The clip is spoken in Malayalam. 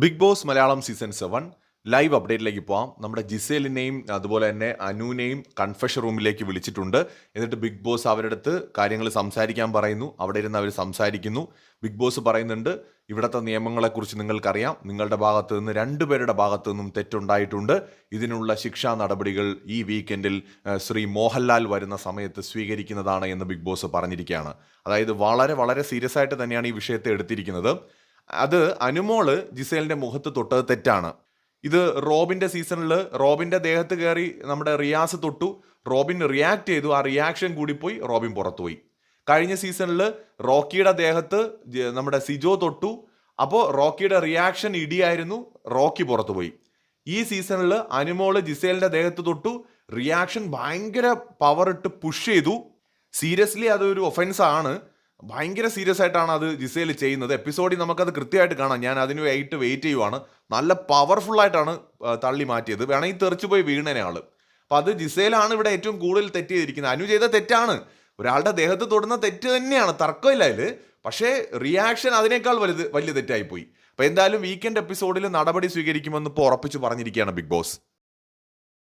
Big Boss Malayalam season 7 live അപ്ഡേറ്റിലേക്ക് പോവാം. നമ്മുടെ ജിസേലിനെയും അതുപോലെ തന്നെ അനുവിനെയും കൺഫെഷൻ റൂമിലേക്ക് വിളിച്ചിട്ടുണ്ട്. എന്നിട്ട് ബിഗ് ബോസ് അവരുടെ അടുത്ത് കാര്യങ്ങൾ സംസാരിക്കാൻ പറയുന്നു. അവിടെ ഇരുന്ന് അവർ സംസാരിക്കുന്നു. ബിഗ് ബോസ് പറയുന്നുണ്ട്, ഇവിടുത്തെ നിയമങ്ങളെക്കുറിച്ച് നിങ്ങൾക്കറിയാം, നിങ്ങളുടെ ഭാഗത്തു നിന്ന് രണ്ടുപേരുടെ ഭാഗത്തു നിന്നും തെറ്റുണ്ടായിട്ടുണ്ട്. ഇതിനുള്ള ശിക്ഷാ നടപടികൾ ഈ വീക്കെൻഡിൽ ശ്രീ മോഹൻലാൽ വരുന്ന സമയത്ത് സ്വീകരിക്കുന്നതാണ് എന്ന് ബിഗ് ബോസ് പറഞ്ഞിരിക്കുകയാണ്. അതായത് വളരെ വളരെ സീരിയസ് ആയിട്ട് തന്നെയാണ് ഈ വിഷയത്തെ എടുത്തിരിക്കുന്നത്. അത് അനുമോള് ജിസേലിന്റെ മുഖത്ത് തൊട്ടത് തെറ്റാണ്. ഇത് റോബിന്റെ സീസണിൽ റോബിന്റെ ദേഹത്ത് കയറി നമ്മുടെ റിയാസ് തൊട്ടു, റോബിൻ റിയാക്ട് ചെയ്തു, ആ റിയാക്ഷൻ കൂടി പോയി റോബിൻ പുറത്തുപോയി. കഴിഞ്ഞ സീസണിൽ റോക്കിയുടെ ദേഹത്ത് നമ്മുടെ സിജോ തൊട്ടു, അപ്പോൾ റോക്കിയുടെ റിയാക്ഷൻ ഇടിയായിരുന്നു, റോക്കി പുറത്തുപോയി. ഈ സീസണിൽ അനുമോള് ജിസേലിന്റെ ദേഹത്ത് തൊട്ടു, റിയാക്ഷൻ ഭയങ്കര പവർ ഇട്ട് പുഷ് ചെയ്തു. സീരിയസ്ലി അതൊരു ഒഫൻസ് ആണ്, ഭയങ്കര സീരിയസ് ആയിട്ടാണ് അത് ജിസേൽ ചെയ്യുന്നത്. എപ്പിസോഡിൽ നമുക്കത് കൃത്യമായിട്ട് കാണാം. ഞാൻ അതിന് വെയിറ്റ് ചെയ്യുവാണ്. നല്ല പവർഫുൾ ആയിട്ടാണ് തള്ളി മാറ്റിയത്. വേണമെങ്കിൽ തെറിച്ചു പോയി വീണനെ ആള്. അപ്പം അത് ജിസേലാണ് ഇവിടെ ഏറ്റവും കൂടുതൽ തെറ്റ് ചെയ്തിരിക്കുന്നത്. അനു ചെയ്ത തെറ്റാണ്, ഒരാളുടെ ദേഹത്ത് തൊടുന്ന തെറ്റ് തന്നെയാണ്, തർക്കമില്ല അതിൽ. പക്ഷേ റിയാക്ഷൻ അതിനേക്കാൾ വലിയ തെറ്റായിപ്പോയി. അപ്പം എന്തായാലും വീക്കെൻഡ് എപ്പിസോഡിൽ നടപടി സ്വീകരിക്കുമെന്ന് ഇപ്പോൾ ഉറപ്പിച്ച് പറഞ്ഞിരിക്കുകയാണ് ബിഗ് ബോസ്.